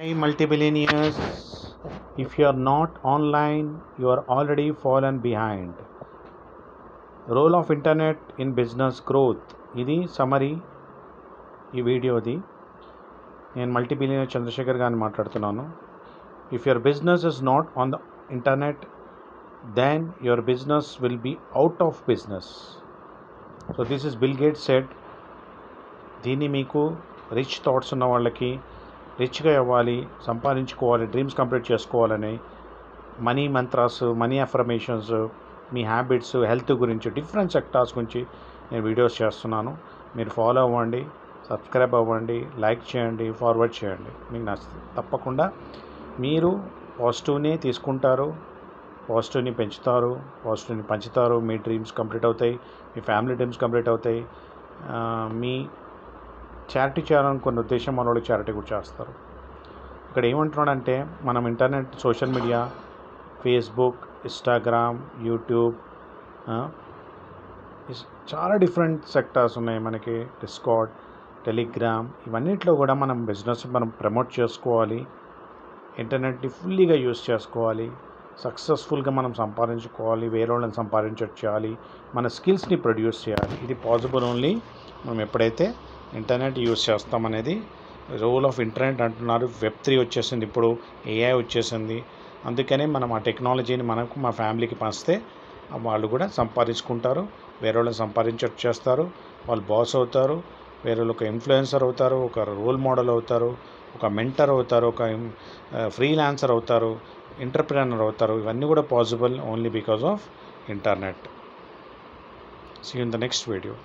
Hey multimillionaires, if you are not online, you are already fallen behind. Role of internet in business growth. ఇది summary ఈ వీడియోది. నేను multibillionaire చంద్రశేఖర్ గారిని మాట్లాడుతున్నాను. If your business is not on the internet, then your business will be out of business. So this is Bill Gates said. దీన్ని మీకు rich thoughts ఉన్న వాళ్ళకి, రిచ్గా అవ్వాలి, సంపాదించుకోవాలి, డ్రీమ్స్ కంప్లీట్ చేసుకోవాలని, మనీ మంత్రాస్, మనీ అఫర్మేషన్స్, మీ హ్యాబిట్స్, హెల్త్ గురించి, డిఫరెంట్ సెక్టార్స్ గురించి నేను వీడియోస్ చేస్తున్నాను. మీరు ఫాలో అవ్వండి, సబ్స్క్రైబ్ అవ్వండి, లైక్ చేయండి, ఫార్వర్డ్ చేయండి. మీకు నచ్చుతుంది. తప్పకుండా మీరు పాజిటివ్ని తీసుకుంటారు, పాజిటివ్ని పెంచుతారు, పాజిటివ్ని పంచుతారు. మీ డ్రీమ్స్ కంప్లీట్ అవుతాయి, మీ ఫ్యామిలీ డ్రీమ్స్ కంప్లీట్ అవుతాయి. మీ చారిటీ చేయాలనుకున్న ఉద్దేశం మనోళ్ళు చారిటీ కూడా చేస్తారు. ఇక్కడ ఏమంటున్నాడంటే, మనం internet, social media, Facebook, Instagram, YouTube, చాలా డిఫరెంట్ సెక్టార్స్ ఉన్నాయి మనకి. డిస్కార్డ్, టెలిగ్రామ్, ఇవన్నిట్లో కూడా మనం బిజినెస్ మనం ప్రమోట్ చేసుకోవాలి. ఇంటర్నెట్ని ఫుల్లీగా యూజ్ చేసుకోవాలి. సక్సెస్ఫుల్గా మనం సంపాదించుకోవాలి, వేరే వాళ్ళని సంపాదించాలి, మన స్కిల్స్ని ప్రొడ్యూస్ చేయాలి. ఇది పాసిబుల్ ఓన్లీ మనం ఎప్పుడైతే ఇంటర్నెట్ యూజ్ చేస్తామనేది. రోల్ ఆఫ్ ఇంటర్నెట్ అంటున్నారు. వెబ్3 వచ్చేసింది, ఇప్పుడు AI వచ్చేసింది. అందుకనే మనం ఆ టెక్నాలజీని మనకు, మా ఫ్యామిలీకి పంచితే వాళ్ళు కూడా సంపాదించుకుంటారు, వేరే వాళ్ళని సంపాదించేస్తారు, వాళ్ళు బాస్ అవుతారు, వేరే వాళ్ళు ఒక ఇన్ఫ్లుయెన్సర్ అవుతారు, ఒక రోల్ మోడల్ అవుతారు, ఒక మెంటర్ అవుతారు, ఒక ఫ్రీలాన్సర్ అవుతారు, ఎంటర్ప్రెనర్ అవుతారు. ఇవన్నీ కూడా possible only because of internet. See you in the next video.